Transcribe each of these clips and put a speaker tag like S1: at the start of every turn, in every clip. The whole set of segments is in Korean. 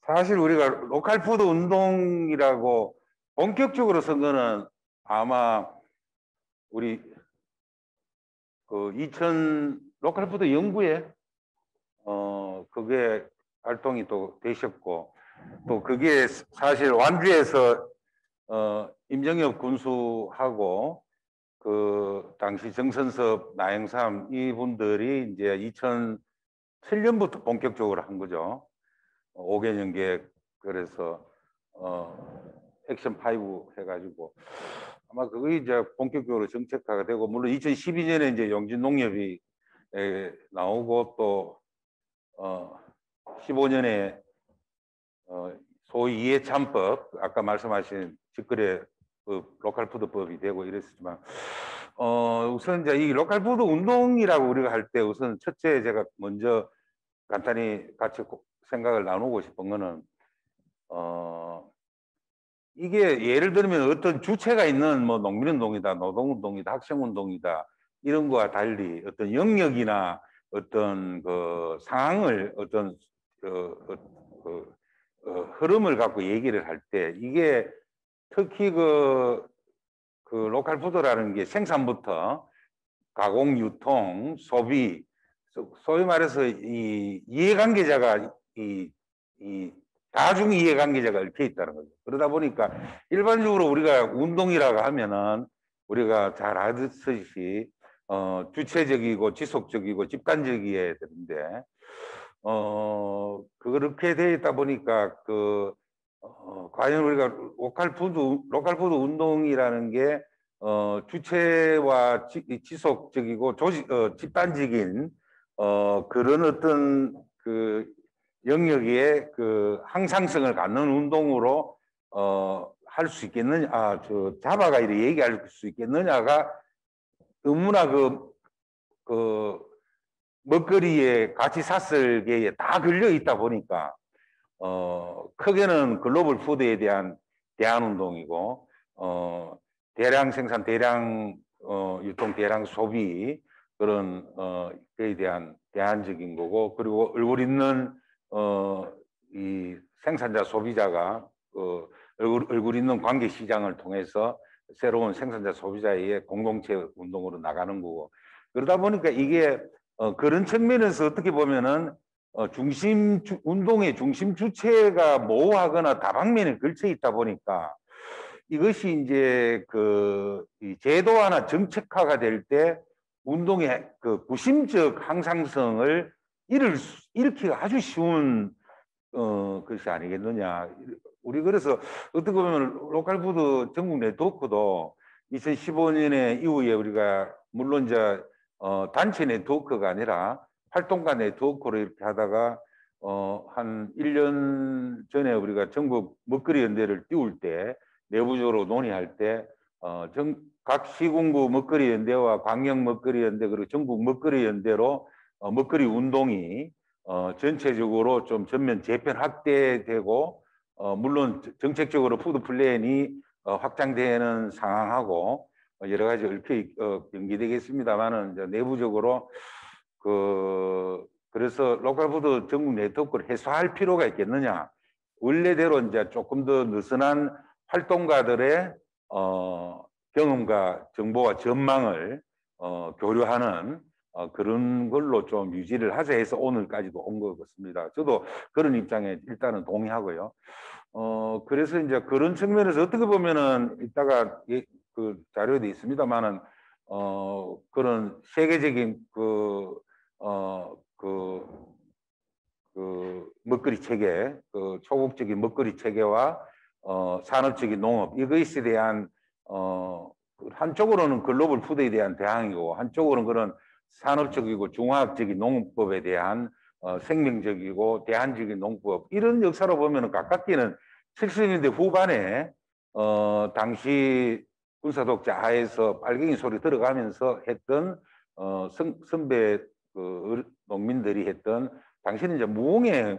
S1: 사실 우리가 로컬 푸드 운동이라고 본격적으로 쓴 거는 아마 우리 그 2000 로컬 푸드 연구회 그게 활동이 또 되셨고, 또 그게 사실 완주에서 임정엽 군수하고 그 당시 정선섭, 나영삼 이분들이 이제 2007년부터 본격적으로 한 거죠. 5개년 계획. 그래서 액션 5 해가지고 아마 그게 이제 본격적으로 정책화가 되고, 물론 2012년에 이제 용진농협이 나오고, 또 15년에 소위 이해찬법, 아까 말씀하신 직거래법, 로컬푸드법이 되고 이랬지만, 우선 이제 이 로컬푸드 운동이라고 우리가 할 때 우선 첫째 제가 먼저 간단히 같이 생각을 나누고 싶은 거는, 이게 예를 들면 어떤 주체가 있는 뭐 농민운동이다, 노동운동이다, 학생운동이다 이런 거와 달리 어떤 영역이나 어떤 그 상황을 어떤 흐름을 갖고 얘기를 할 때, 이게 특히 그 로컬 푸드라는 게 생산부터 가공, 유통, 소비, 소위 말해서 이 이해관계자가 이 다중 이해관계자가 얽혀 있다는 거죠. 그러다 보니까 일반적으로 우리가 운동이라고 하면은 우리가 잘 아듯이 주체적이고 지속적이고 집단적이어야 되는데, 그렇게 되어 있다 보니까 과연 우리가 로컬 푸드 운동이라는 게 주체와 지속적이고 집단적인 그런 어떤 그 영역의 그 항상성을 갖는 운동으로 할 수 있겠느냐, 잡아가 이렇게 얘기할 수 있겠느냐가 너무나 그 먹거리에 가치 사슬계에 다 걸려 있다 보니까 크게는 글로벌 푸드에 대한 대안운동이고, 대량 생산, 대량 유통, 대량 소비, 그런 그에 대한 대안적인 거고, 그리고 얼굴 있는 이 생산자 소비자가 얼굴 있는 관계 시장을 통해서 새로운 생산자 소비자의 공동체 운동으로 나가는 거고, 그러다 보니까 이게 그런 측면에서 어떻게 보면은 운동의 중심 주체가 모호하거나 다방면에 걸쳐 있다 보니까, 이것이 이제 이 제도화나 정책화가 될 때 운동의 그 구심적 항상성을 잃기가 아주 쉬운 것이 아니겠느냐. 우리 그래서 어떻게 보면 로컬푸드 전국 네트워크도 2015년에 이후에 우리가 물론 이제 단체 네트워크가 아니라 활동가 네트워크로 이렇게 하다가 한 1년 전에 우리가 전국 먹거리 연대를 띄울 때, 내부적으로 논의할 때 각 시군구 먹거리 연대와 광역 먹거리 연대, 그리고 전국 먹거리 연대로 먹거리 운동이 전체적으로 좀 전면 재편 확대되고, 물론 정책적으로 푸드 플랜이 확장되는 상황하고 여러 가지 얽혀 연기되겠습니다만은, 내부적으로 그래서 로컬 푸드 전국 네트워크를 해소할 필요가 있겠느냐. 원래대로 이제 조금 더 느슨한 활동가들의 경험과 정보와 전망을 교류하는 그런 걸로 좀 유지를 하자 해서 오늘까지도 온 것 같습니다. 저도 그런 입장에 일단은 동의하고요. 그래서 이제 그런 측면에서 어떻게 보면은 이따가 그 자료에 있습니다만은 그런 세계적인 먹거리 체계, 초국적인 먹거리 체계와 산업적인 농업, 이것에 대한 한쪽으로는 글로벌 푸드에 대한 대항이고, 한쪽으로는 그런 산업적이고 중화학적인 농법에 대한 생명적이고 대안적인 농법, 이런 역사로 보면 가깝게는 70년대 후반에 당시 군사독재 하에서 빨갱이 소리 들어가면서 했던 선배 농민들이 했던, 당시는 이제 무공해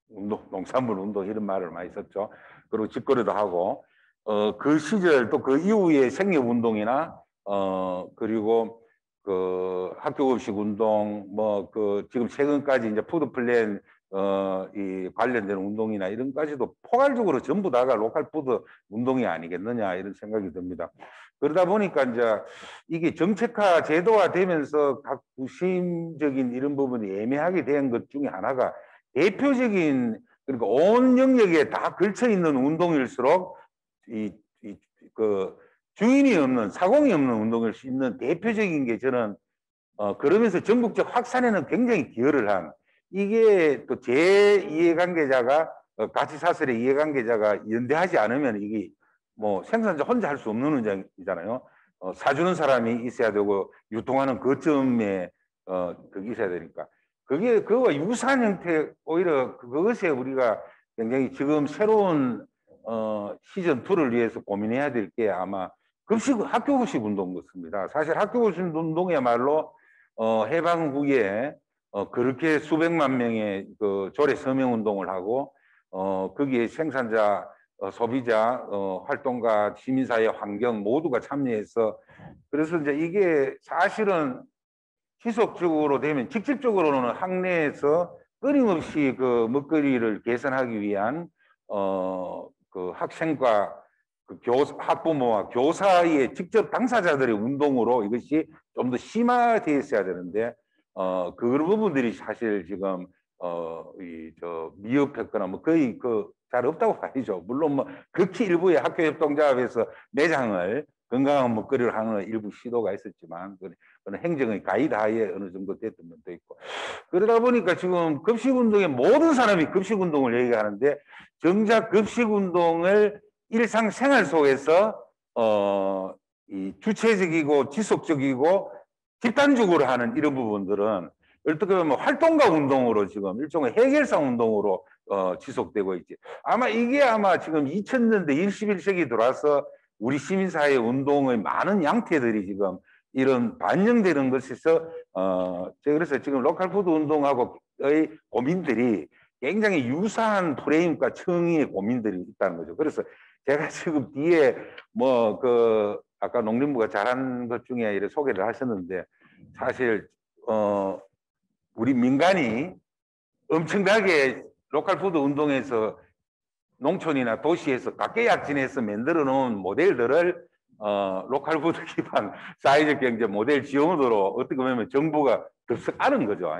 S1: 운동, 농산물 운동 이런 말을 많이 썼죠. 그리고 직거래도 하고, 그 시절 또 그 이후에 생협운동이나 그리고 학교급식 운동, 지금 최근까지 이제 푸드 플랜 이 관련된 운동이나 이런까지도 포괄적으로 전부 다가 로컬 푸드 운동이 아니겠느냐 이런 생각이 듭니다. 그러다 보니까 이제 이게 정책화 제도화 되면서 각 구심적인 이런 부분이 애매하게 된 것 중에 하나가 대표적인 그러니까 온 영역에 다 걸쳐 있는 운동일수록 그 주인이 없는 사공이 없는 운동일 수 있는 대표적인 게 저는 그러면서 전국적 확산에는 굉장히 기여를 한 이게 또 제 이해관계자가 가치 사슬의 이해관계자가 연대하지 않으면 이게 뭐 생산자 혼자 할 수 없는 문제잖아요. 사주는 사람이 있어야 되고 유통하는 거점에 그게 있어야 되니까 그게 그거와 유사한 형태 오히려 그것에 우리가 굉장히 지금 새로운 시즌 2를 위해서 고민해야 될 게 아마 학교 급식 운동 같습니다. 사실 학교 급식 운동이야말로 해방 후에 그렇게 수백만 명의 그 조례 서명 운동을 하고 거기에 생산자, 소비자, 활동가, 시민사회, 환경 모두가 참여해서 그래서 이제 이게 사실은 지속적으로 되면 직접적으로는 학내에서 끊임없이 그 먹거리를 개선하기 위한 그 학생과 그 학부모와 교사의 직접 당사자들의 운동으로 이것이 좀 더 심화되어 있어야 되는데 그런 부분들이 사실 지금 미흡했거나 뭐 거의 잘 없다고 봐야죠. 물론 뭐 극히 일부의 학교 협동조합에서 매장을 건강한 먹거리를 하는 일부 시도가 있었지만 그런 행정의 가이드하에 어느 정도 됐던 면도 있고 그러다 보니까 지금 급식운동의 모든 사람이 급식운동을 얘기하는데 정작 급식운동을 일상생활 속에서 이 주체적이고 지속적이고 집단적으로 하는 이런 부분들은 어떻게 보면 활동가 운동으로 지금 일종의 해결사 운동으로 지속되고 있지. 아마 이게 아마 지금 2000년대 21세기 들어와서 우리 시민사회 운동의 많은 양태들이 지금 이런 반영되는 것에서 그래서 지금 로컬 푸드 운동하고의 고민들이 굉장히 유사한 프레임과 청의의 고민들이 있다는 거죠. 그래서 제가 지금 뒤에 뭐 아까 농림부가 잘한 것 중에 이렇게 소개를 하셨는데 사실 우리 민간이 엄청나게 로컬 푸드 운동에서 농촌이나 도시에서 각계약진해서 만들어 놓은 모델들을 로컬 푸드 기반 사회적 경제 모델 지원으로 어떻게 보면 정부가 듭석하는 거죠.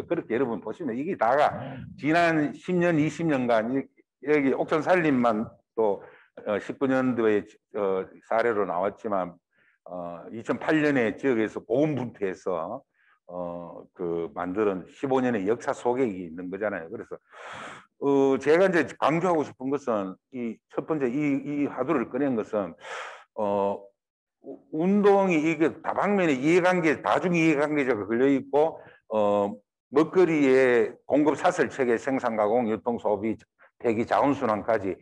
S1: 그렇게 여러분 보시면 이게 다가 지난 10년, 20년간 여기 옥천 살림만 또 19년도에 사례로 나왔지만 2008년에 지역에서 고군분투해서 만드는 15년의 역사 소객이 있는 거잖아요. 그래서 제가 이제 강조하고 싶은 것은 첫 번째 이 화두를 꺼낸 것은 운동이 이게 다방면에 이해관계 다중 이해관계자가 걸려 있고 먹거리의 공급 사슬 체계 생산 가공 유통 소비 폐기 자원순환까지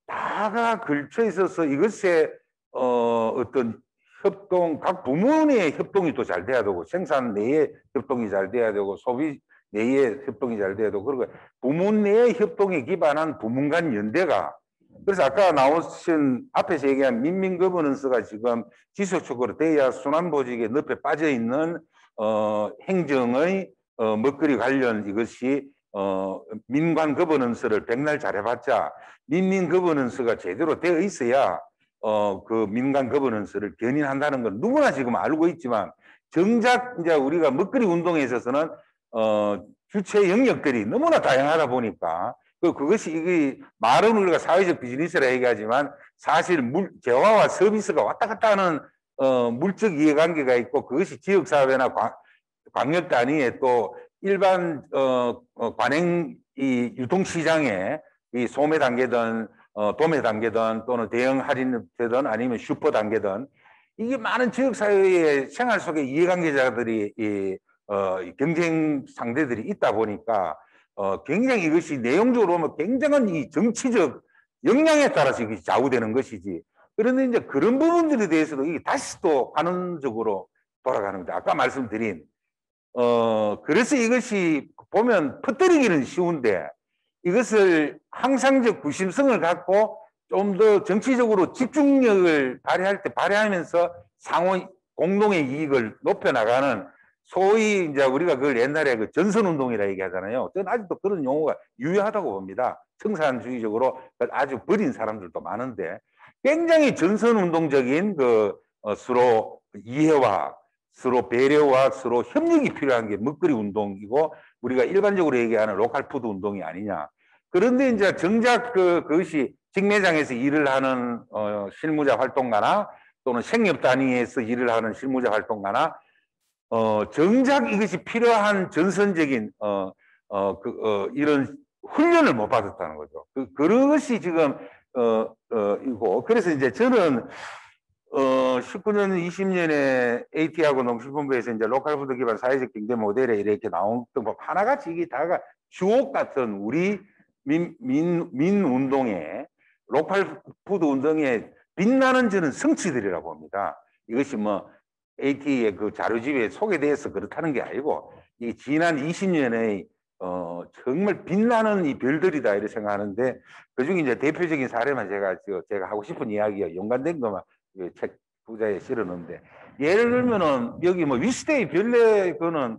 S1: 다가 걸쳐 있어서 이것에 어떤 협동, 각 부문의 협동이 또 잘 돼야 되고 생산 내의 협동이 잘 돼야 되고 소비 내의 협동이 잘 돼야 되고 그리고 부문 내의 협동에 기반한 부문 간 연대가 그래서 아까 나오신 앞에서 얘기한 민민 거버넌스가 지금 지속적으로 돼야 순환보직의 늪에 빠져 있는 행정의 먹거리 관련 이것이 민관 거버넌스를 백날 잘해봤자 민민 거버넌스가 제대로 되어 있어야 그 민간 거버넌스를 견인한다는 건 누구나 지금 알고 있지만 정작 이제 우리가 먹거리 운동에 있어서는 주체 영역들이 너무나 다양하다 보니까 그것이 이게 말은 우리가 사회적 비즈니스라 얘기하지만 사실 재화와 서비스가 왔다 갔다 하는 물적 이해관계가 있고 그것이 지역사회나 광역 단위에 또 일반 관행 이 유통시장에 이 소매 단계든 도매 단계든 또는 대형 할인되든 아니면 슈퍼 단계든 이게 많은 지역사회의 생활 속에 이해관계자들이 경쟁 상대들이 있다 보니까 굉장히 이것이 내용적으로 보면 굉장한 이 정치적 역량에 따라서 이게 좌우되는 것이지. 그런데 이제 그런 부분들에 대해서도 이게 다시 또 관원적으로 돌아가는 거죠. 아까 말씀드린 그래서 이것이 보면 퍼뜨리기는 쉬운데 이것을 항상적 구심성을 갖고 좀 더 정치적으로 집중력을 발휘할 때 발휘하면서 상호 공동의 이익을 높여나가는 소위 이제 우리가 그걸 옛날에 그 전선운동이라 얘기하잖아요. 저는 아직도 그런 용어가 유효하다고 봅니다. 청산주의적으로 아주 버린 사람들도 많은데 굉장히 전선운동적인 서로 이해와 서로 배려와 서로 협력이 필요한 게 먹거리 운동이고 우리가 일반적으로 얘기하는 로컬 푸드 운동이 아니냐. 그런데 이제 정작 그것이 직매장에서 일을 하는 실무자 활동가나 또는 생협 단위에서 일을 하는 실무자 활동가나 정작 이것이 필요한 전선적인 이런 훈련을 못 받았다는 거죠. 그것이 지금 이고 그래서 이제 저는 19년, 20년에 AT하고 농식품부에서 이제 로컬 푸드 기반 사회적 경제 모델에 이렇게 나왔던 것 하나같이 이게 다가 주옥 같은 우리 민 운동의 로컬 푸드 운동의 빛나는 저는 성취들이라고 봅니다. 이것이 뭐 AT의 그 자료집에 소개돼서 그렇다는 게 아니고 이 지난 20년의 정말 빛나는 이 별들이다 이렇게 생각하는데 그중에 이제 대표적인 사례만 제가 하고 싶은 이야기가 연관된 것만 책 부자에 실어놓는데 예를 들면은 여기 뭐 위스데이 별내 그거는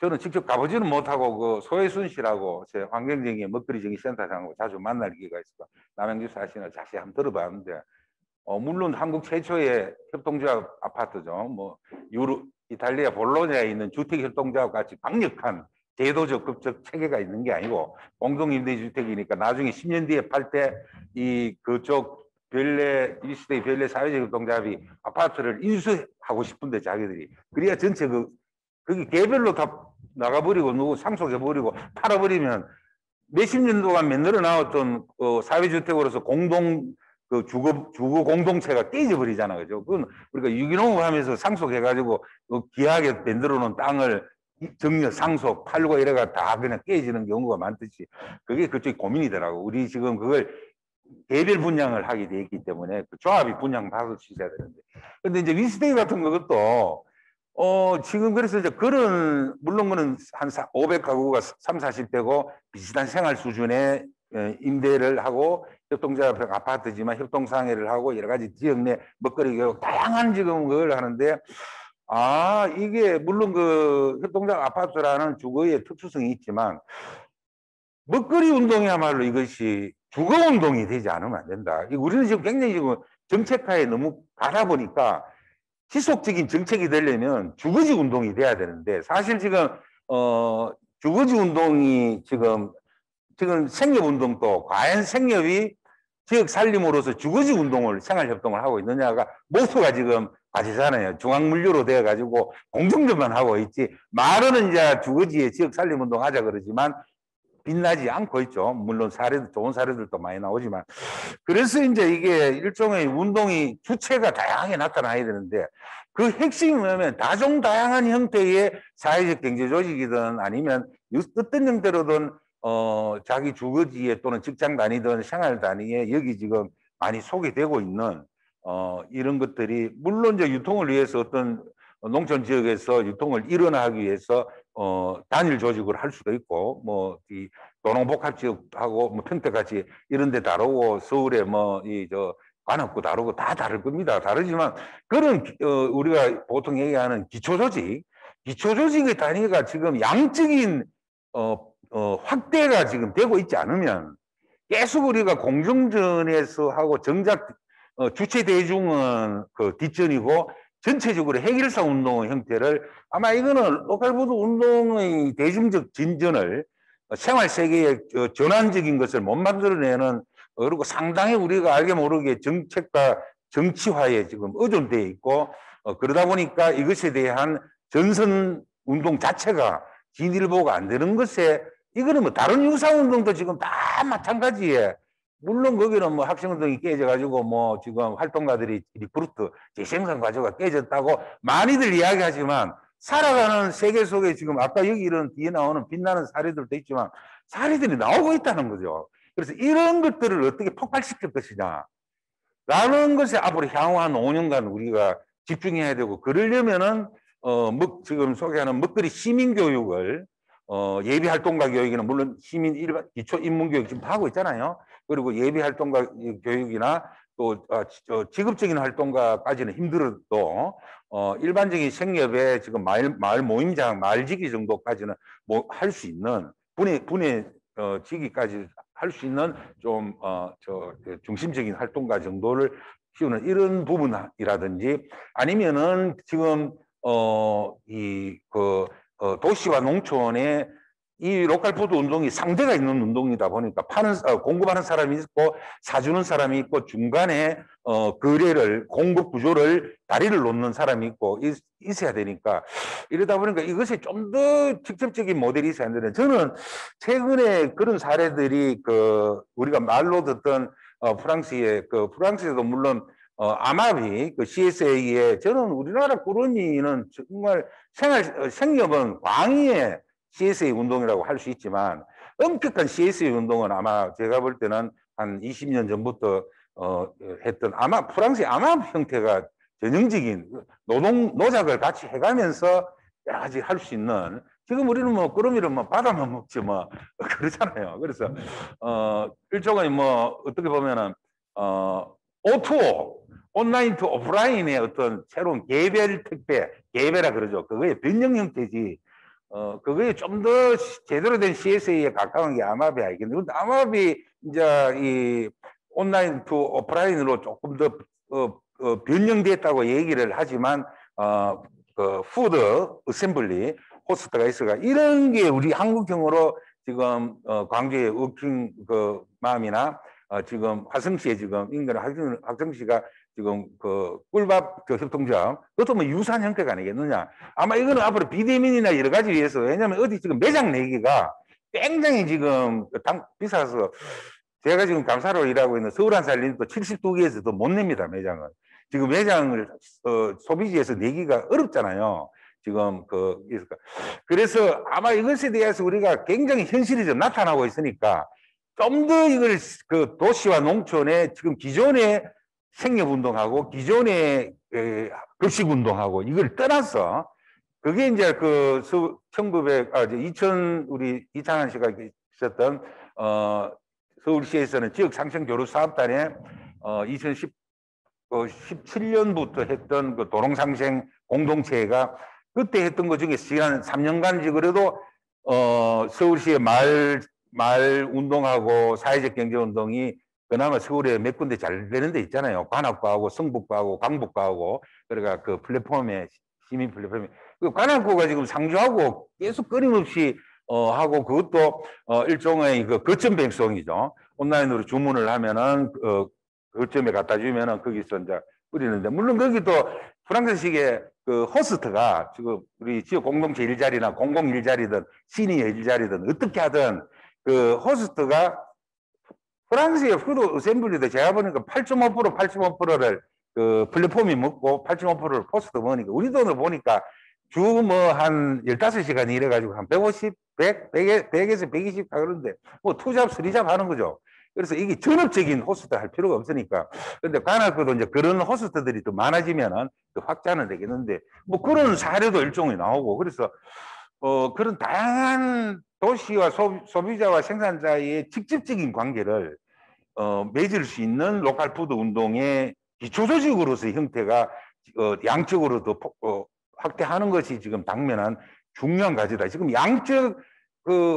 S1: 저는 직접 가보지는 못하고 그 소혜순 씨라고 제 환경정의 먹거리정의 센터장하고 자주 만날 기회가 있어서 남양주 사시는 자세히 한번 들어봤는데 물론 한국 최초의 협동조합 아파트죠. 뭐 이탈리아 볼로냐에 있는 주택협동조합 같이 강력한 제도적 법적 체계가 있는 게 아니고 공동임대주택이니까 나중에 10년 뒤에 팔 때 이 그쪽 이시대의 별내 사회적 협동조합이 아파트를 인수하고 싶은데 자기들이 그래야 전체 거기 개별로 다 나가버리고 누구 상속해버리고 팔아버리면 몇십 년 동안 만들어 나왔던 사회주택으로서 주거 공동체가 깨져버리잖아, 그죠? 그건 우리가 유기농을 하면서 상속해가지고 귀하게 만들어 놓은 땅을 정려, 상속, 팔고 이래가 다 그냥 깨지는 경우가 많듯이 그게 그쪽이 고민이더라고. 우리 지금 그걸 개별 분양을 하게 돼 있기 때문에 그 조합이 분양 받을 수 있어야 되는데. 근데 이제 위스데이 같은 것도 지금 그래서 이제 물론 그는 한 500가구가 3, 40대고 비슷한 생활 수준의 임대를 하고 협동조합 아파트지만 협동상해를 하고 여러 가지 지역 내 먹거리 교육 다양한 지금 그걸 하는데 이게 물론 그 협동조합 아파트라는 주거의 특수성이 있지만 먹거리 운동이야말로 이것이 주거 운동이 되지 않으면 안 된다. 우리는 지금 굉장히 지금 정책화에 너무 가다 보니까 지속적인 정책이 되려면 주거지 운동이 돼야 되는데 사실 지금 주거지 운동이 지금 생협 운동도 과연 생협이 지역 살림으로서 주거지 운동을 생활협동을 하고 있느냐가 모토가 지금 과제잖아요. 중앙물류로 되어가지고 공정전만 하고 있지 말은 이제 주거지에 지역 살림 운동 하자 그러지만 빛나지 않고 있죠. 물론 좋은 사례들도 많이 나오지만 그래서 이제 이게 일종의 운동이 주체가 다양하게 나타나야 되는데 그 핵심이 뭐냐면 다종다양한 형태의 사회적 경제 조직이든 아니면 어떤 형태로든 자기 주거지에 또는 직장 다니든 생활 단위에 여기 지금 많이 소개되고 있는 이런 것들이 물론 이제 유통을 위해서 어떤 농촌 지역에서 유통을 일원화하기 위해서 단일 조직을 할 수도 있고 뭐 이 도농복합 지역하고 뭐 평택같이 이런 데 다르고 서울에 뭐 관악구 다르고 다 다를 겁니다. 다르지만 그런 우리가 보통 얘기하는 기초조직의 단위가 지금 양적인 확대가 지금 되고 있지 않으면 계속 우리가 공정전에서 하고 정작 주체 대중은 그 뒷전이고 전체적으로 해결사 운동의 형태를 아마 이거는 로컬푸드 운동의 대중적 진전을 생활 세계의 전환적인 것을 못 만들어내는 그리고 상당히 우리가 알게 모르게 정책과 정치화에 지금 의존되어 있고 그러다 보니까 이것에 대한 전선 운동 자체가 진일보가 안 되는 것에 이거는 뭐 다른 유사운동도 지금 다 마찬가지에 물론 거기는 뭐 학생운동이 깨져가지고 뭐 지금 활동가들이 리크루트 재생산 과정가 깨졌다고 많이들 이야기하지만 살아가는 세계 속에 지금 아까 여기 이런 뒤에 나오는 빛나는 사례들도 있지만 사례들이 나오고 있다는 거죠. 그래서 이런 것들을 어떻게 폭발시킬 것이냐 라는 것에 앞으로 향후 한 5년간 우리가 집중해야 되고 그러려면은 지금 소개하는 먹거리 시민교육을 예비활동가 교육이나 물론 일반 기초 인문교육 지금 하고 있잖아요. 그리고 예비활동가 교육이나 또 직업적인 활동가까지는 힘들어도 일반적인 생협에 지금 마을 모임장, 마을지기 정도까지는 뭐 할 수 있는 분의 지기까지 할 수 있는 좀 중심적인 활동가 정도를 키우는 이런 부분이라든지 아니면은 지금 도시와 농촌의 이 로컬 푸드 운동이 상대가 있는 운동이다 보니까 공급하는 사람이 있고 사주는 사람이 있고 중간에 거래를 공급 구조를 다리를 놓는 사람이 있고 있어야 되니까 이러다 보니까 이것이 좀 더 직접적인 모델이 있어야 하는데 저는 최근에 그런 사례들이 우리가 말로 듣던 프랑스에도 물론 아마비 CSA에 저는 우리나라 꾸러미는 정말 생협은 광의의 CSA 운동이라고 할 수 있지만 엄격한 CSA 운동은 아마 제가 볼 때는 한 20년 전부터 했던 프랑스의 아마비 형태가 전형적인 노작을 같이 해가면서 여러 가지 할 수 있는 지금 우리는 뭐 꾸러미를 뭐 바다만 먹지 뭐 그렇잖아요. 그래서 일종의 뭐 어떻게 보면은 O2O 온라인 투 오프라인의 어떤 새로운 개별 택배 개배라 그러죠. 그거의 변형 형태지. 그거에 좀 더 제대로 된 CSA에 가까운 게 아마비 알겠는데, 근데 아마비 이제 이 온라인 투 오프라인으로 조금 더 변형됐다고 얘기를 하지만 푸드 어셈블리 호스트가 있어가 이런 게 우리 한국형으로 지금 광주의 워킹 맘이나 지금 화성시에 지금 인근 화성시가 지금 꿀밥 협동조합 그것도 뭐 유사한 형태가 아니겠느냐. 아마 이거는 앞으로 비대면이나 여러 가지 위해서 왜냐하면 어디 지금 매장 내기가 굉장히 지금 비싸서 제가 지금 감사로 일하고 있는 서울 한살림도 72개에서 더 못 냅니다. 매장을. 지금 매장을 소비지에서 내기가 어렵잖아요. 지금 그래서 아마 이것에 대해서 우리가 굉장히 현실이 좀 나타나고 있으니까 좀 더 이걸 도시와 농촌의 지금 기존의 생협운동하고 기존의 급식운동하고 이걸 떠나서 그게 이제 2000 우리 이창한 씨가 있었던 서울시에서는 지역 상생 교류 사업단에 2017년부터 했던 그 도농상생 공동체가 그때 했던 것 중에 지난 3년간지 그래도 서울시의 마을 운동하고 사회적 경제 운동이 그나마 서울에 몇 군데 잘 되는 데 있잖아요. 관악구하고 성북구하고 광북구하고 그러니까 그 플랫폼에 시민 플랫폼에 그 관악구가 지금 상주하고 계속 끊임없이 하고 그것도 일종의 그 거점 배송이죠. 온라인으로 주문을 하면은 거점에 갖다 주면은 거기서 이제 뿌리는데 물론 거기도 프랑스식의 그 호스트가 지금 우리 지역 공동체 일자리나 공공 일자리든 시니어 일자리든 어떻게 하든 그 호스트가 프랑스의 푸드 어셈블리도 제가 보니까 8.5%를 그 플랫폼이 먹고 8.5%를 포스트 먹으니까 우리 돈으로 보니까 주 뭐 한 15시간 일해가지고 한 150, 100에서 120 하는데 뭐 투잡, 쓰리잡 하는 거죠. 그래서 이게 전업적인 호스트 할 필요가 없으니까. 근데 관악구도 이제 그런 호스트들이 더 많아지면은 확장은 되겠는데 뭐 그런 사례도 일종이 나오고 그래서 그런 다양한 도시와 소비자와 생산자의 직접적인 관계를 맺을 수 있는 로컬 푸드 운동의 기초 조직으로서의 형태가 양적으로 더 확대하는 것이 지금 당면한 중요한 과제다. 지금 양적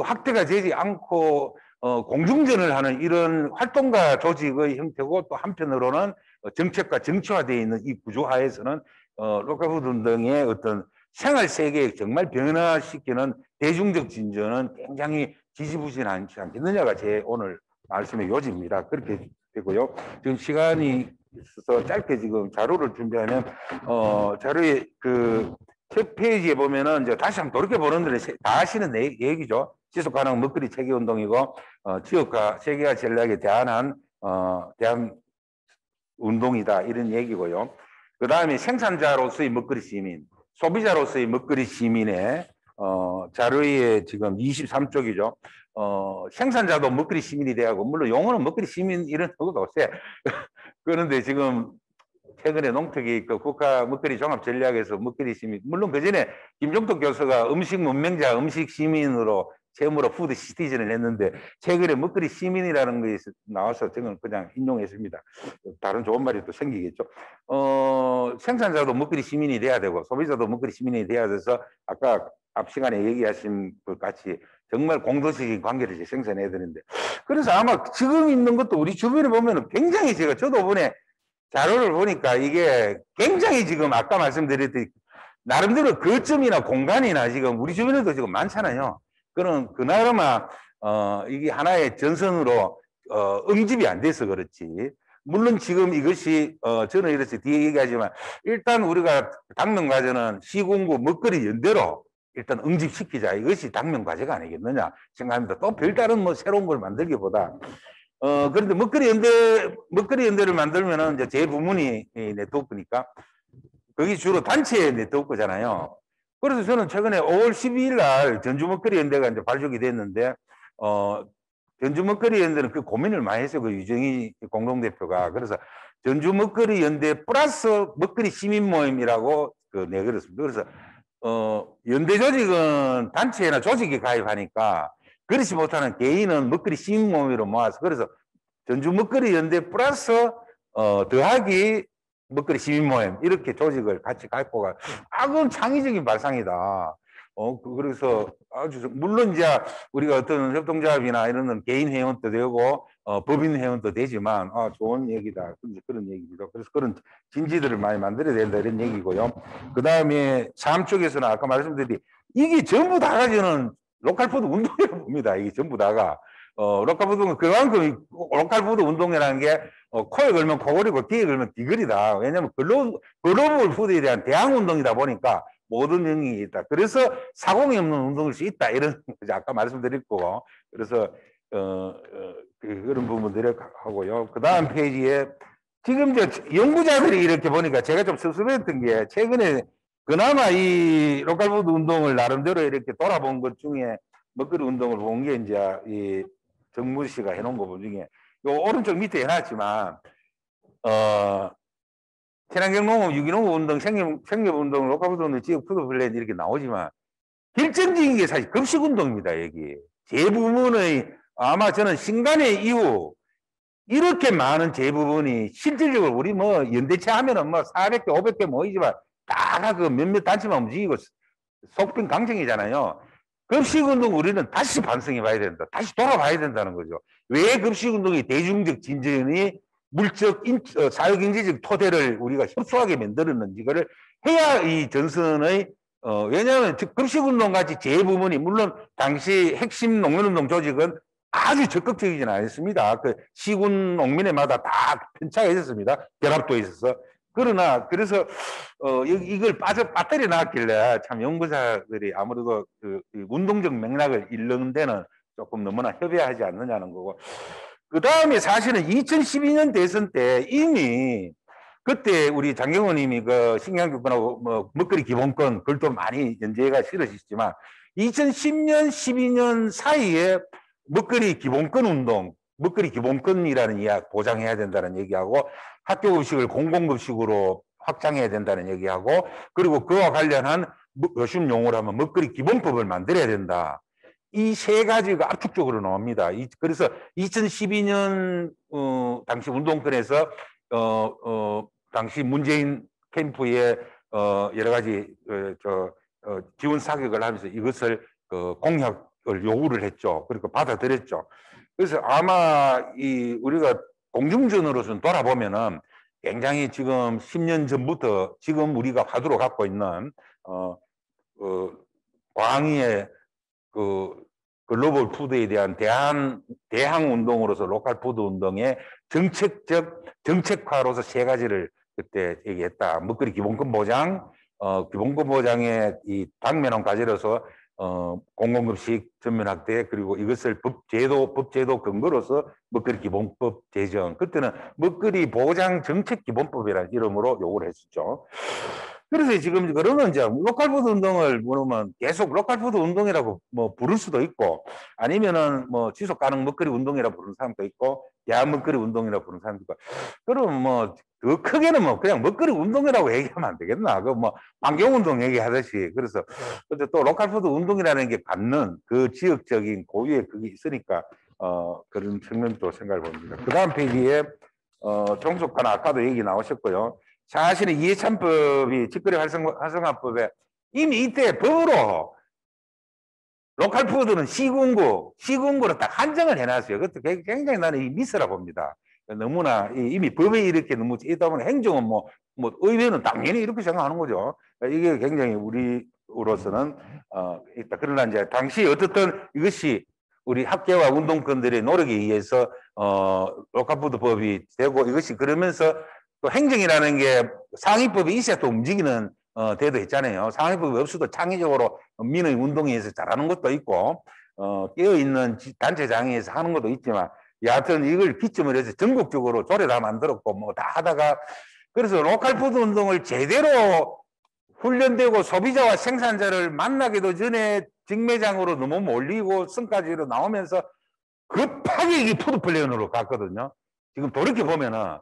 S1: 확대가 되지 않고 공중전을 하는 이런 활동가 조직의 형태고 또 한편으로는 정책과 정치화되어 있는 이 구조하에서는 로컬 푸드 운동의 어떤 생활 세계에 정말 변화시키는 대중적 진전은 굉장히 지지부진하지 않겠느냐가 제 오늘 말씀의 요지입니다. 그렇게 되고요. 지금 시간이 있어서 짧게 지금 자료를 준비하면 자료의 첫 페이지에 보면은 이제 다시 한번 돌이켜 보는데 다 아시는 얘기죠. 지속 가능 먹거리 체계 운동이고 지역과 세계화 전략에 대한 운동이다 이런 얘기고요. 그 다음에 생산자로서의 먹거리 시민, 소비자로서의 먹거리 시민의 자료에 지금 23쪽이죠. 생산자도 먹거리 시민이 돼야하고 물론 용어는 먹거리 시민 이런 것도 없어요. 그런데 지금 최근에 농특위 국가 먹거리 종합 전략에서 먹거리 시민 물론 그 전에 김종덕 교수가 음식 문명자, 음식 시민으로 처음으로 푸드 시티즌을 했는데 최근에 먹거리 시민이라는 것이 나와서 저는 그냥 인용했습니다. 다른 좋은 말이 또 생기겠죠. 생산자도 먹거리 시민이 돼야 되고 소비자도 먹거리 시민이 돼야 돼서 아까 앞 시간에 얘기하신 것 같이 정말 공동적인 관계를 생산해야 되는데 그래서 아마 지금 있는 것도 우리 주변에 보면 굉장히 저도 이번에 자료를 보니까 이게 굉장히 지금 아까 말씀드렸듯이 나름대로 거점이나 공간이나 지금 우리 주변에도 지금 많잖아요. 그런 그나마 이게 하나의 전선으로 응집이 안 돼서 그렇지. 물론 지금 이것이 저는 이렇게 뒤에 얘기하지만 일단 우리가 당면 과제는 시군구 먹거리 연대로 일단 응집시키자. 이것이 당면 과제가 아니겠느냐 생각합니다. 또 별다른 뭐 새로운 걸 만들기보다 그런데 먹거리 연대를 만들면은 이제 제 부문이 네트워크니까 거기 주로 단체 네트워크잖아요. 그래서 저는 최근에 5월 12일 날 전주 먹거리 연대가 이제 발족이 됐는데 전주 먹거리 연대는 그 고민을 많이 했어요. 그 유정희 공동대표가. 그래서 전주 먹거리 연대 플러스 먹거리 시민 모임이라고 내걸었습니다. 그래서 연대 조직은 단체나 조직이 가입하니까 그렇지 못하는 개인은 먹거리 시민 모임으로 모아서 그래서 전주 먹거리 연대 플러스 더하기 먹거리 시민 모임 이렇게 조직을 같이 갖고 가. 그건 창의적인 발상이다. 그래서 아주 물론 이제 우리가 어떤 협동조합이나 이런 개인 회원도 되고 법인 회원도 되지만 좋은 얘기다 그런 얘기입니다. 그래서 그런 진지들을 많이 만들어야 된다 이런 얘기고요. 그 다음에 삶 쪽에서는 아까 말씀드린 이게 전부 다 가지는 로컬푸드 운동이라고 봅니다. 이게 전부 다가 로컬푸드는 그만큼 로컬푸드 운동이라는 게 코에 걸면 코걸이고 귀에 걸면 귀걸이다. 왜냐하면 글로벌 푸드에 대한 대항 운동이다 보니까 모든 영역이 있다. 그래서 사공이 없는 운동일 수 있다. 이런 아까 말씀드렸고 그래서 그런 부분들을 하고요. 그 다음 페이지에 지금 이제 연구자들이 이렇게 보니까 제가 좀 섭섭했던 게 최근에 그나마 이 로컬푸드 운동을 나름대로 이렇게 돌아본 것 중에 먹거리 운동을 본 게 이제 이 정무 씨가 해놓은 거 중에 요 오른쪽 밑에 해놨지만 친환경 농업, 유기농업 운동, 생협운동, 로컬푸드 운동, 지역 푸드 플랜 이렇게 나오지만 결정적인 게 사실 급식 운동입니다. 여기 대부분의 아마 저는 신간의 이후 이렇게 많은 대부분이 실질적으로 우리 뭐 연대체 하면은 뭐 400개, 500개 모이지만 다 그 몇몇 단체만 움직이고 속빈 강정이잖아요. 급식운동 우리는 다시 반성해 봐야 된다. 다시 돌아봐야 된다는 거죠. 왜 급식운동이 대중적 진전이 물적, 사회경제적 토대를 우리가 협소하게 만들었는지 이거를 해야 이 전선의 왜냐하면 급식운동 같이 제 부분이 물론 당시 핵심 농민운동 조직은 아주 적극적이지는 않았습니다. 그 시군 농민회마다 다 편차가 있었습니다. 결합도 있어서. 그러나 그래서 이걸 빠뜨려 놨길래 참 연구자들이 아무래도 그 운동적 맥락을 읽는 데는 조금 너무나 협의하지 않느냐는 거고 그 다음에 사실은 2012년 대선 때 이미 그때 우리 장경호님이 그 식량주권하고 뭐 먹거리 기본권 글도 많이 연재가 실으시지만 2010년 12년 사이에 먹거리 기본권 운동 먹거리 기본권이라는 이야기 보장해야 된다는 얘기하고 학교 급식을 공공급식으로 확장해야 된다는 얘기하고 그리고 그와 관련한 요즘 용어로 하면 먹거리 기본법을 만들어야 된다. 이 세 가지가 압축적으로 나옵니다. 그래서 2012년 당시 운동권에서 당시 문재인 캠프에 여러 가지 지원 사격을 하면서 이것을 공약을 요구를 했죠. 그리고 받아들였죠. 그래서 아마 우리가 공중전으로서는 돌아보면은 굉장히 지금 10년 전부터 지금 우리가 화두로 갖고 있는 광의의 글로벌 푸드에 대한 대항 운동으로서 로컬 푸드 운동의 정책화로서 세 가지를 그때 얘기했다. 먹거리 기본권 보장, 기본권 보장의 이 당면한 과제로서 공공급식 전면 확대 그리고 이것을 법제도 근거로서 먹거리 기본법 제정. 그때는 먹거리 보장 정책 기본법이라는 이름으로 요구를 했었죠. 그래서 지금 그러면 이제 로컬푸드 운동을 모르면 계속 로컬푸드 운동이라고 뭐 부를 수도 있고 아니면은 뭐 지속 가능 먹거리 운동이라고 부르는 사람도 있고 야한 먹거리 운동이라고 부르는 사람도 있고 그러면 뭐 더 크게는 뭐 그냥 먹거리 운동이라고 얘기하면 안 되겠나? 그 뭐 환경 운동 얘기하듯이 그래서 근데 또 로컬푸드 운동이라는 게 받는 그 지역적인 고유의 그게 있으니까 그런 측면도 생각해 봅니다. 그 다음 페이지에 종속과는 아까도 얘기 나오셨고요. 사실은 이해찬법이 직거래 활성화법에 이미 이때 법으로 로컬푸드는 시군구로 딱 한정을 해놨어요. 그것도 굉장히 나는 이 미스라 봅니다. 너무나 이미 법에 이렇게 너무 있다 보니 행정은 뭐 의회는 당연히 이렇게 생각하는 거죠. 이게 굉장히 우리로서는 있다. 그러나 이제 당시 어떻든 이것이 우리 학계와 운동권들의 노력에 의해서 로컬푸드 법이 되고 이것이 그러면서 또 행정이라는 게 상위법이 있어야 또 움직이는 대도 있잖아요. 상위법이 없어도 창의적으로 민의 운동에서 잘하는 것도 있고 깨어있는 단체장에서 하는 것도 있지만 여하튼 이걸 기점으로 해서 전국적으로 조례 다 만들었고 뭐 다 하다가 그래서 로컬푸드 운동을 제대로 훈련되고 소비자와 생산자를 만나기도 전에 직매장으로 너무 몰리고 성과지로 나오면서 급하게 이게 푸드플랜으로 갔거든요. 지금 돌이켜보면은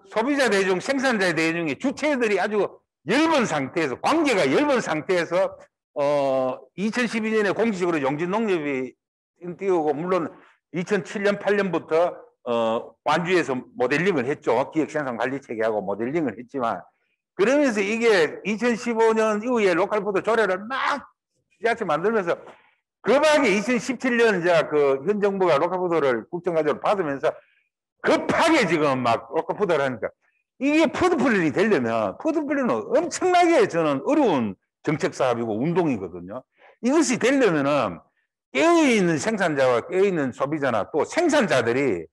S1: 소비자 대중, 생산자 대중의 주체들이 아주 엷은 상태에서 관계가 엷은 상태에서 2012년에 공식적으로 용진농협이 띄우고 물론 2007년 8년부터 완주에서 모델링을 했죠. 기획생산관리체계하고 모델링을 했지만 그러면서 이게 2015년 이후에 로컬푸드 조례를 막 지자체 만들면서 급하게 2017년 이제 그 현 정부가 로컬푸드를 국정과제로 받으면서 급하게 지금 막 로컬푸드를 하니까 이게 푸드플랜이 되려면 푸드플랜은 엄청나게 저는 어려운 정책 사업이고 운동이거든요. 이것이 되려면은 깨어있는 생산자와 깨어있는 소비자나 또 생산자들이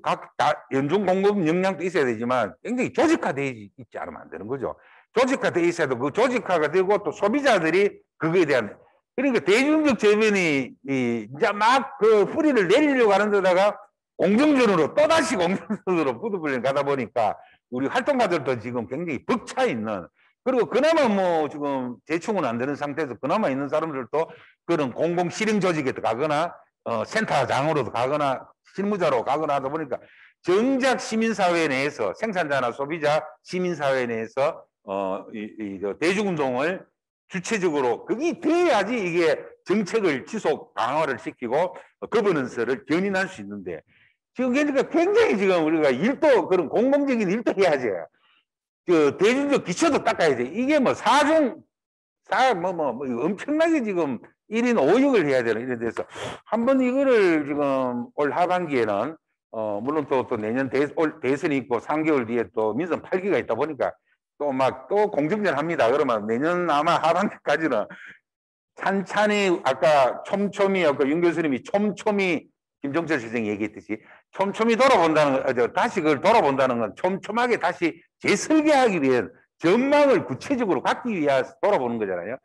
S1: 각 연중 공급 역량도 있어야 되지만 굉장히 조직화되어 있지 않으면 안 되는 거죠. 조직화되어 있어야 되고 그 조직화가 되고 또 소비자들이 그거에 대한 그러니까 대중적 재변이 이제 막 그 뿌리를 내리려고 하는 데다가 공정전으로 또다시 공정전으로 푸드플랜 가다 보니까 우리 활동가들도 지금 굉장히 벅차 있는 그리고 그나마 뭐 지금 재충은 안 되는 상태에서 그나마 있는 사람들도 그런 공공 실행 조직에 가거나 센터장으로도 가거나 실무자로 가거나 하다 보니까 정작 시민사회 내에서 생산자나 소비자 시민사회 내에서 대중운동을 주체적으로 그게 돼야지 이게 정책을 지속 강화를 시키고 거버넌스를 견인할 수 있는데 지금 그러니까 굉장히 지금 우리가 일도 그런 공공적인 일도 해야지 그 대중적 기초도 닦아야 돼. 이게 뭐 엄청나게 지금 1인 5역을 해야 되는 이런 데서 한번 이거를 지금 올 하반기에는 물론 또 내년 대선이 있고 3개월 뒤에 또 민선 8기가 있다 보니까 또 공정전 합니다. 그러면 내년 아마 하반기까지는 찬찬히 아까 촘촘히 아까 윤 교수님이 촘촘히 김종철 선생이 얘기했듯이 촘촘히 돌아본다는 다시 그걸 돌아본다는 건 촘촘하게 다시 재설계하기 위한 전망을 구체적으로 갖기 위해서 돌아보는 거잖아요.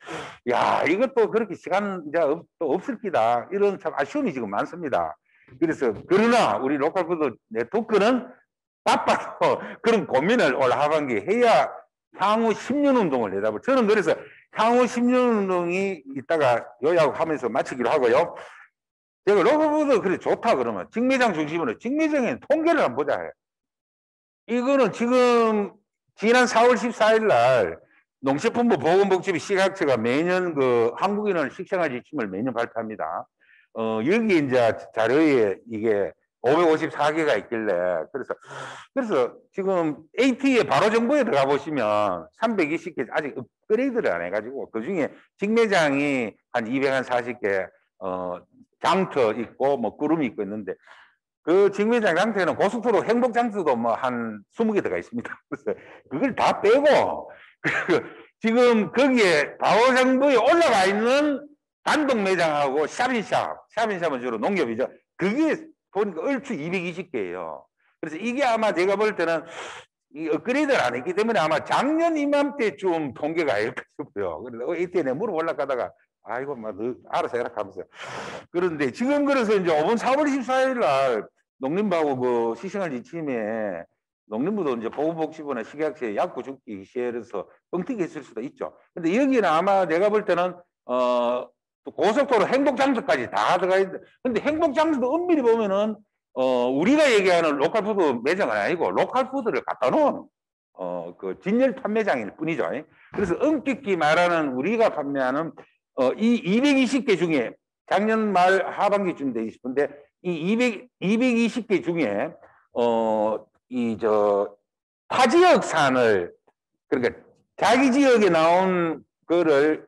S1: 야, 이것도 그렇게 시간 이제 또 없을 기다. 이런 참 아쉬움이 지금 많습니다. 그래서 그러나 우리 로컬푸드 네트워크는 바빠서 그런 고민을 올 하반기에 해야 향후 10년 운동을 내다보고 저는 그래서 향후 10년 운동이 있다가 요약하면서 마치기로 하고요. 제가 로컬푸드 그래 좋다 그러면 직매장 중심으로 직매장의 통계를 한번 보자 해요. 이거는 지금 지난 4월 14일 날 농식품부 보건복지부 시각처가 매년 그 한국인은 식생활 지침을 매년 발표합니다. 여기 이제 자료에 이게 554개가 있길래 그래서 지금 AT에 바로 정보에 들어가 보시면 320개 아직 업그레이드를 안 해가지고 그 중에 직매장이 한 240개 장터 있고 뭐 구름이 있고 있는데 그 직매장 장터에는 고속도로 행복 장터도 뭐 한 20개 들어가 있습니다. 그래서 그걸 다 빼고 지금 거기에 바로 정보에 올라가 있는 단독 매장하고 샵인샵은 주로 농협이죠. 그게 보니까 얼추 220개예요. 그래서 이게 아마 제가 볼 때는 이 업그레이드를 안 했기 때문에 아마 작년 이맘때쯤 통계가 아닐까 싶어요. 그래서 이때는 물어보려고 하다가 아이고 막 알아서 해라 하면서 그런데 지금 그래서 이제 이번 4월 24일 날 농림부하고 그 시생활 지침에 농림부도 이제 보건복지부나 식약처에 약구 죽기 시에서 뻥튀기 했을 수도 있죠. 근데 여기는 아마 내가 볼 때는 또 고속도로 행복장소까지 다 들어가 있는데, 근데 행복장소도 엄밀히 보면은 우리가 얘기하는 로컬푸드 매장은 아니고 로컬푸드를 갖다 놓은 그 진열 판매장일 뿐이죠. 그래서 엄격히 말하는 우리가 판매하는 이 220개 중에 작년 말 하반기쯤 돼 싶은데 이 220개 중에 타 지역산을 그러니까 자기 지역에 나온 거를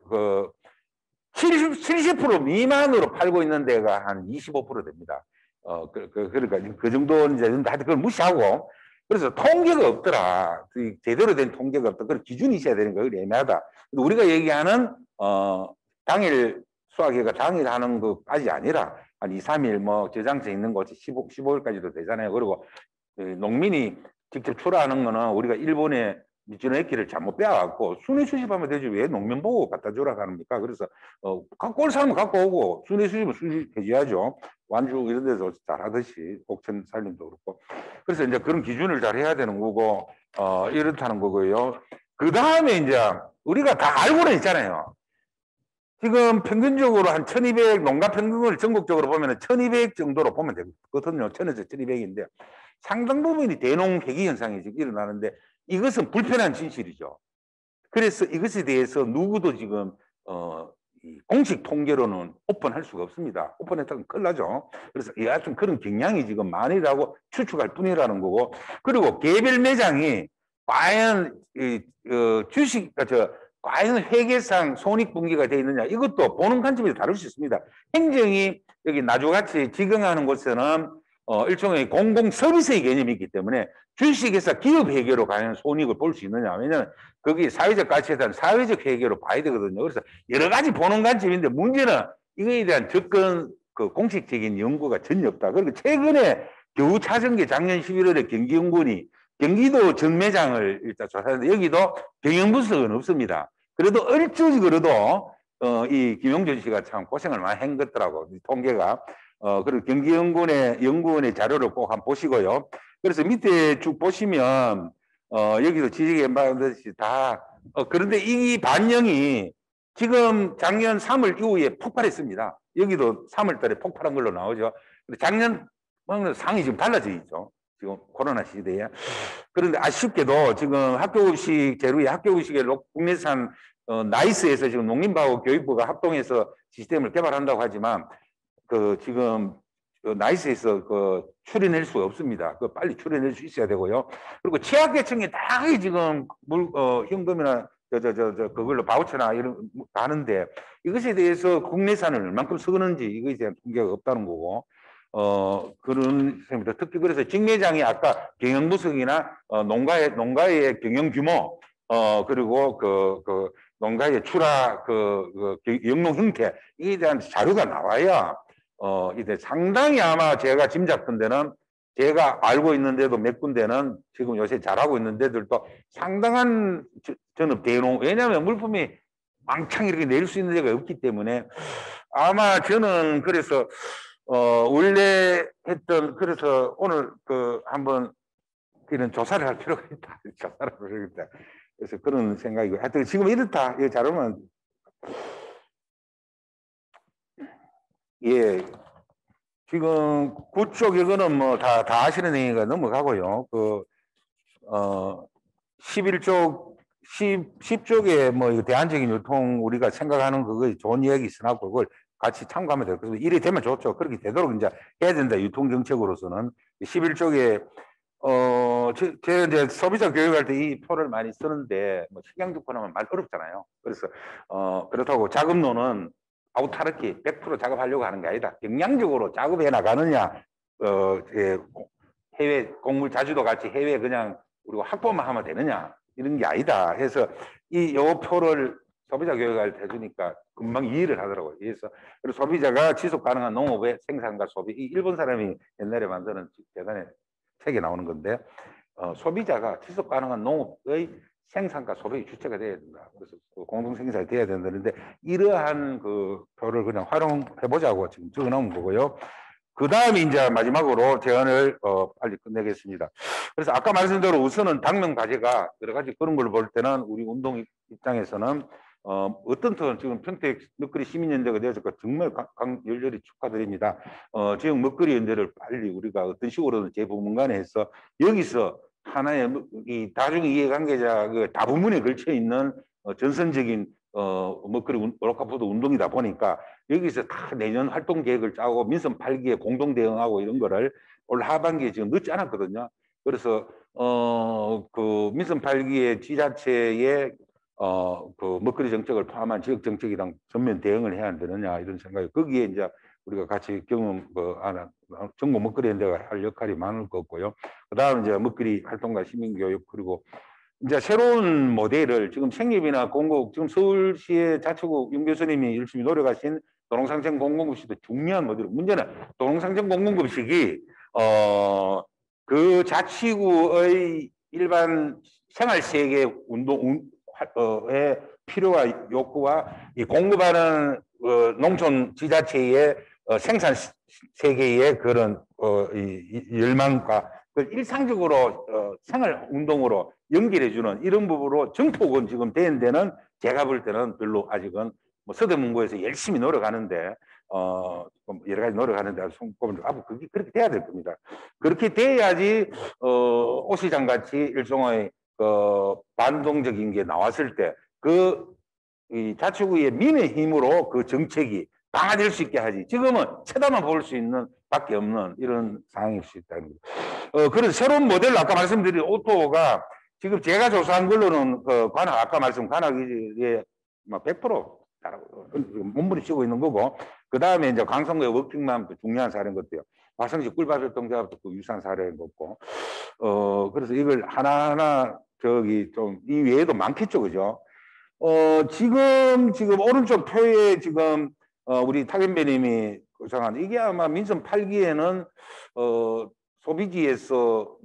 S1: 70% 미만으로 팔고 있는 데가 한 25% 됩니다. 그러니까 그 정도 이제 하여튼 그걸 무시하고 그래서 통계가 없더라. 제대로 된 통계가 없다. 그런 기준이 있어야 되는 거예요. 애매하다. 우리가 얘기하는 당일 수확회가 당일 하는 것까지 아니라 한 2, 3일 뭐 저장소 있는 곳이 15일까지도 되잖아요. 그리고 농민이 직접 출하하는 거는 우리가 일본에 미치노에키를 잘못 빼앗고 순회 수집하면 되지 왜 농민 보고 갖다 주라 합니까? 그래서 갖고 올 사람은 갖고 오고 순회 수집은 수집해줘야죠. 완주 이런 데서 잘하듯이 옥천 살림도 그렇고 그래서 이제 그런 기준을 잘 해야 되는 거고 이렇다는 거고요. 그 다음에 이제 우리가 다 알고는 있잖아요. 지금 평균적으로 한 1200 농가 평균을 전국적으로 보면 1200 정도로 보면 되거든요. 1000에서 1200인데 상당 부분이 대농 폐기 현상이 지금 일어나는데 이것은 불편한 진실이죠. 그래서 이것에 대해서 누구도 지금 공식 통계로는 오픈할 수가 없습니다. 오픈했다면 큰일 나죠. 그래서 여하튼 그런 경향이 지금 많이라고 추측할 뿐이라는 거고 그리고 개별 매장이 과연 주식 과연 회계상 손익분기가 되어 있느냐 이것도 보는 관점에서 다를 수 있습니다. 행정이 여기 나주같이 지정하는 곳에는 일종의 공공 서비스의 개념이 있기 때문에 주식에서 기업 회계로 과연 손익을 볼 수 있느냐 왜냐하면 거기 사회적 가치에 대한 사회적 회계로 봐야 되거든요. 그래서 여러 가지 보는 관점인데 문제는 이거에 대한 접근 공식적인 연구가 전혀 없다. 그리고 최근에 겨우 찾은 게 작년 11월에 경기연구원이 경기도 전매장을 일단 조사했는데 여기도 경영분석은 없습니다. 그래도 얼추 그래도 이 김용준 씨가 참 고생을 많이 한 것더라고 통계가. 그리고 경기연구원의 자료를 꼭 한번 보시고요. 그래서 밑에 쭉 보시면 여기도 지적에 말하듯이 다 그런데 이 반영이 지금 작년 3월 이후에 폭발했습니다. 여기도 3월 달에 폭발한 걸로 나오죠. 작년 상이 지금 달라져 있죠. 지금 코로나 시대에. 그런데 아쉽게도 지금 학교급식 제로의 학교급식의 국내산 나이스에서 지금 농림부하고 교육부가 합동해서 시스템을 개발한다고 하지만 지금 나이스에서 출연할 수가 없습니다. 빨리 출연할 수 있어야 되고요. 그리고 취약계층이 다 지금 현금이나 그걸로 바우처나 이런 가는데 이것에 대해서 국내산을 얼만큼 쓰는지 이것에 대한 통계가 없다는 거고. 그런 셈입니다. 특히 그래서 직매장이 아까 경영분석이나 농가의 경영 규모, 그리고 농가의 출하, 영농 형태, 이에 대한 자료가 나와야, 이제 상당히 아마 제가 짐작한 데는 제가 알고 있는 데도 몇 군데는 지금 요새 잘하고 있는 데들도 상당한 저는 대농, 왜냐하면 물품이 왕창 이렇게 낼 수 있는 데가 없기 때문에 아마 저는 그래서 원래 했던 그래서 오늘 한번 이런 조사를 할 필요가 있다. 조사를 할 필요가 있다. 그래서 그런 생각이고 하여튼 지금 이렇다. 이거 자료만 예 지금 그쪽 이거는 뭐 다 아시는 얘기가 넘어가고요. 11쪽 10쪽에 뭐 이거 대안적인 유통 우리가 생각하는 그거 좋은 이야기 있으나 그걸 같이 참고하면 될 것같습니다. 이래 되면 좋죠. 그렇게 되도록 이제 해야 된다. 유통 정책으로서는 11쪽에 제가 이제 소비자 교육할 때 이 표를 많이 쓰는데 뭐 식량주권 하면 말 어렵잖아요. 그래서 그렇다고 작업론은 아우타르키 100% 작업하려고 하는 게 아니다. 경량적으로 작업해 나가느냐 해외 곡물 자주도 같이 해외 그냥 우리가 확보만 하면 되느냐 이런 게 아니다 해서 요 표를 소비자 교육을 해주니까 금방 이해를 하더라고요. 그래서 소비자가 지속 가능한 농업의 생산과 소비, 이 일본 사람이 옛날에 만드는 대단히 책에 나오는 건데 소비자가 지속 가능한 농업의 생산과 소비의 주체가 돼야 된다. 그래서 공동 생산이 돼야 된다는데 이러한 그 표를 그냥 활용해 보자고 지금 적어 놓은 거고요. 그 다음에 이제 마지막으로 제안을 빨리 끝내겠습니다. 그래서 아까 말씀대로 우선은 당면 과제가 여러 가지 그런 걸 볼 때는 우리 운동 입장에서는 어떤 턴 지금 평택 먹거리 시민연대가 되어서 정말 열렬히 축하드립니다. 지역 먹거리 연대를 빨리 우리가 어떤 식으로든 재부문 간에 해서 여기서 하나의 이 다중 이해관계자 그 다부문에 걸쳐 있는 전선적인 먹거리 로컬푸드 운동이다 보니까 여기서 다 내년 활동 계획을 짜고 민선 8기에 공동 대응하고 이런 거를 올 하반기에 지금 늦지 않았거든요. 그래서 그 민선 8기의 지자체의 그 먹거리 정책을 포함한 지역 정책이랑 전면 대응을 해야 되느냐 이런 생각이 거기에 이제 우리가 같이 경험 전국 먹거리 연대가 할 역할이 많을 것 같고요. 그다음 이제 먹거리 활동가 시민교육 그리고 이제 새로운 모델을 지금 생협이나 공급 지금 서울시의 자치구 윤 교수님이 열심히 노력하신 도농상생 공공급식도 중요한 모델. 문제는 도농상생 공공급식이 그 자치구의 일반 생활세계 운동에 필요와 욕구와 이 공급하는 농촌 지자체의 생산 세계의 그런 열망과 일상적으로 생활 운동으로 연결해주는 이런 부분으로 정폭은 지금 된 데는 제가 볼 때는 별로 아직은 뭐 서대문구에서 열심히 노력하는데 여러 가지 노력하는데 손꼽을 앞으로 그렇게 돼야 될 겁니다. 그렇게 돼야지 오 시장 같이 일종의 반동적인 게 나왔을 때 이 자치구의 민의 힘으로 그 정책이 강화될 수 있게 하지. 지금은 쳐다만 볼 수 있는 밖에 없는 이런 상황일 수 있다는 거죠. 그래서 새로운 모델로 아까 말씀드린 오토가 지금 제가 조사한 걸로는 관악 아까 말씀 관악에 100% 몸부림치고 있는 거고 그 다음에 이제 강성구의 워킹맘 중요한 사례인 것도요. 화성시 꿀밥협동조합도 그 유사한 사례인 거고 그래서 이걸 하나하나 좀 이 외에도 많겠죠, 그죠? 지금 오른쪽 표에 지금 우리 타견배님이 구상한 이게 아마 민선 8기에는 소비지에서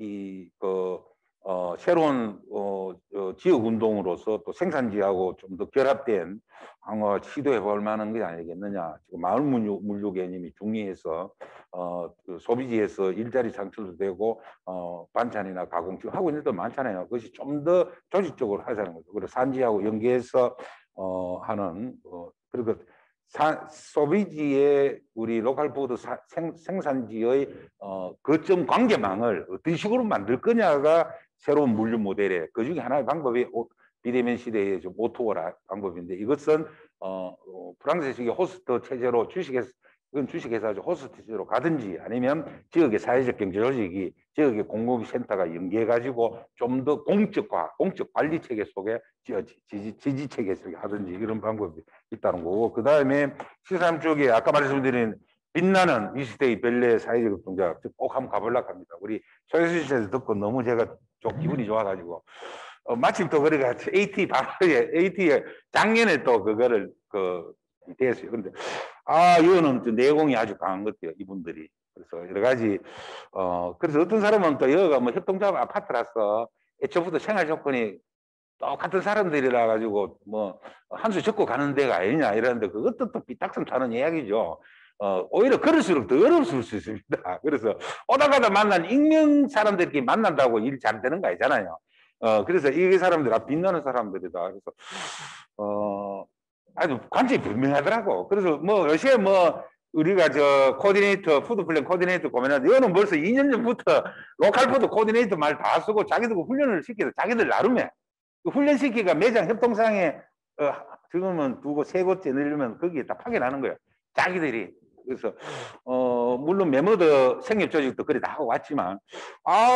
S1: 새로운 지역 운동으로서 또 생산지하고 좀 더 결합된 시도해 볼 만한 게 아니겠느냐. 지금 마을 물류 개념이 중요해서 그 소비지에서 일자리 창출도 되고 반찬이나 가공 지금 하고 있는 데도 많잖아요. 그것이 좀 더 조직적으로 하자는 거죠. 그리고 산지하고 연계해서 하는 그리고 소비지의 우리 로컬푸드 생산지의 거점 관계망을 어떤 식으로 만들 거냐가 새로운 물류 모델의 그 중에 하나의 방법이 비대면 시대의 좀 오토라 방법인데 이것은 프랑스식의 호스트 체제로 이건 주식회사죠. 호스트 체제로 가든지 아니면 지역의 사회적 경제 조직이 지역의 공급센터가 연계해가지고 좀 더 공적 관리 체계 속에 지지 체계 속에 하든지 이런 방법이 있다는 거고 그 다음에 시삼 쪽에 아까 말씀드린 빛나는 20대의 벨레 사회적 동작 꼭 한번 가보려고 합니다. 우리 소혜수 씨한테 듣고 너무 제가 좀 기분이 좋아가지고 마침 또 그래가 AT 바로 AT에 작년에 또 그거를 됐어요. 근데 이거는 내공이 아주 강한 것 같아요. 이분들이. 그래서 여러 가지 그래서 어떤 사람은 또 여기가 뭐 협동조합 아파트라서 애초부터 생활 조건이 똑같은 사람들이라 가지고 뭐 한 수 접고 가는 데가 아니냐 이러는데 그것도 또 삐딱선 타는 이야기죠. 오히려 그럴수록 더 어려울 수 있습니다. 그래서 오다 가다 만난 익명 사람들끼리 만난다고 일 잘 되는 거 아니잖아요. 그래서 이 사람들 빛나는 사람들이다. 그래서 아주 관점이 분명하더라고. 그래서 뭐 요새 뭐 우리가 코디네이터 푸드 플랜 코디네이터 고민하는데 이거는 벌써 2년 전부터 로컬 푸드 코디네이터 말 다 쓰고 자기들 훈련을 시켜서 자기들 나름에 훈련시키가 매장 협동상에 지금은 두고 세 곳째 늘리면 거기에 다 파견하는 거예요. 자기들이. 그래서 물론 메모드 생협 조직도 그래 다 하고 왔지만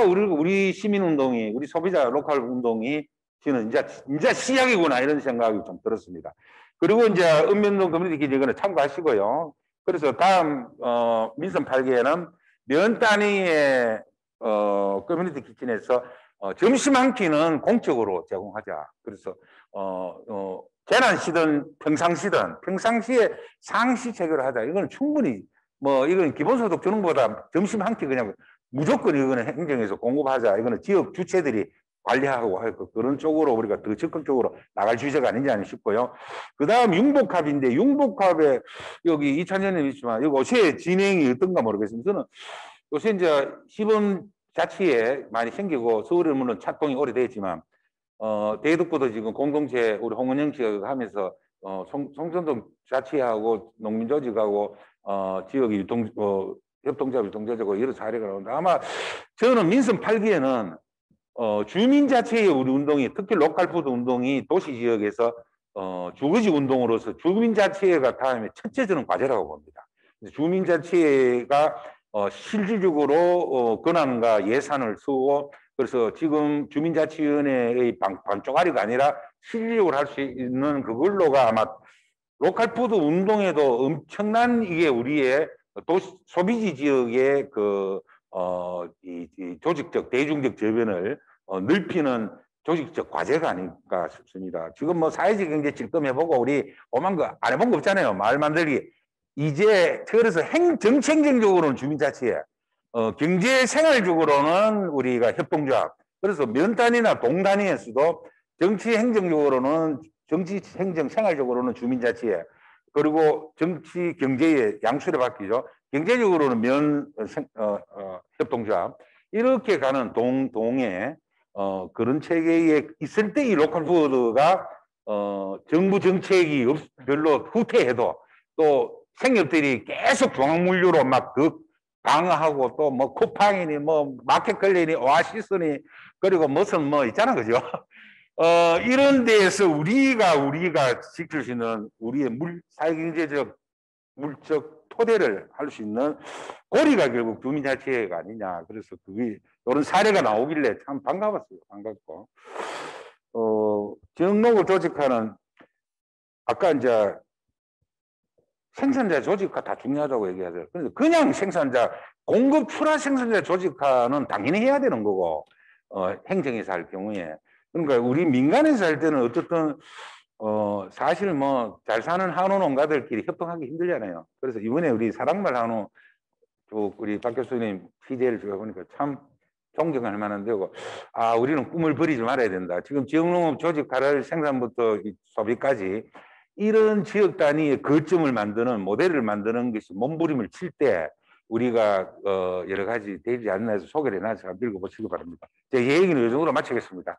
S1: 우리 시민운동이 우리 소비자 로컬 운동이 저는 이제 시작이구나 이런 생각이 좀 들었습니다. 그리고 이제 읍면동 커뮤니티 기지는 참고하시고요. 그래서 다음 민선 8기에는 면 단위의 커뮤니티 키친에서 점심 한 끼는 공적으로 제공하자. 그래서 재난시든 평상시에 상시 체결을 하자. 이건 충분히 이건 기본소득 주는 것보다 점심 한 끼 그냥 무조건 이거는 행정에서 공급하자. 이거는 지역 주체들이 관리하고 할 그런 쪽으로 우리가 더 적극적으로 나갈 주제가 아니지 싶고요. 그 다음 융복합인데 융복합에 여기 이찬현님 있지만 여기 요새 진행이 어떤가 모르겠습니다. 저는 요새 이제 시범 자치에 많이 생기고 서울은 물론 착동이 오래됐지만 대덕구도 지금 공동체 우리 홍은영 씨가 하면서 송전동 자치하고 농민조직하고 지역 유통 협동조합 유통조직하고 여러 사례가 나온다. 아마 저는 민선 8기에는 주민자치의 우리 운동이 특히 로컬푸드 운동이 도시 지역에서 주거지 운동으로서 주민자치회가 다음에 첫째 저는 과제라고 봅니다. 주민자치회가 실질적으로 권한과 예산을 쓰고 그래서 지금 주민자치위원회의 반쪽아리가 아니라 실질적으로 할 수 있는 그걸로가 아마 로컬푸드 운동에도 엄청난 이게 우리의 소비지 지역의 이 조직적 대중적 저변을 넓히는 조직적 과제가 아닐까 싶습니다. 지금 뭐 사회적 경제 질금해보고 우리 오만 거 안 해본 거 없잖아요. 마을 만들기. 이제 그래서 정책적으로는 주민자치회, 경제 생활적으로는 우리가 협동조합. 그래서 면 단위나 동 단위에서도 정치 행정적으로는 정치 행정 생활적으로는 주민자치회. 그리고 정치 경제의 양수로 바뀌죠. 경제적으로는 협동조합. 이렇게 가는 동에 그런 체계에 있을 때 이 로컬푸드가 정부 정책이 별로 후퇴해도 또 생협들이 계속 중앙물류로 막 더 강화하고 또 뭐 쿠팡이니 뭐 마켓컬리니 오아시스니 그리고 무슨 뭐 있잖아 그죠? 이런 데에서 우리가 지킬 수 있는 우리의 사회경제적 물적 토대를 할 수 있는 고리가 결국 주민자치회가 아니냐. 그래서 그게 이런 사례가 나오길래 참 반가웠어요. 반갑고. 지역농업 조직화는 아까 이제 생산자 조직화 다 중요하다고 얘기하죠. 그냥 생산자, 공급 출하 생산자 조직화는 당연히 해야 되는 거고, 행정에서 할 경우에. 그러니까 우리 민간에서 할 때는 어쨌든 사실 뭐 잘 사는 한우 농가들끼리 협동하기 힘들잖아요. 그래서 이번에 우리 사랑말 한우 우리 박 교수님 취재를 들어보니까 참 존경할 만한 데고 우리는 꿈을 버리지 말아야 된다. 지금 지역농업 조직화를 생산부터 소비까지 이런 지역 단위의 거점을 만드는 모델을 만드는 것이 몸부림을 칠 때 우리가 여러 가지 되지 않나 해서 소개를 해놔서 읽어보시기 바랍니다. 제 얘기는 이 정도로 마치겠습니다.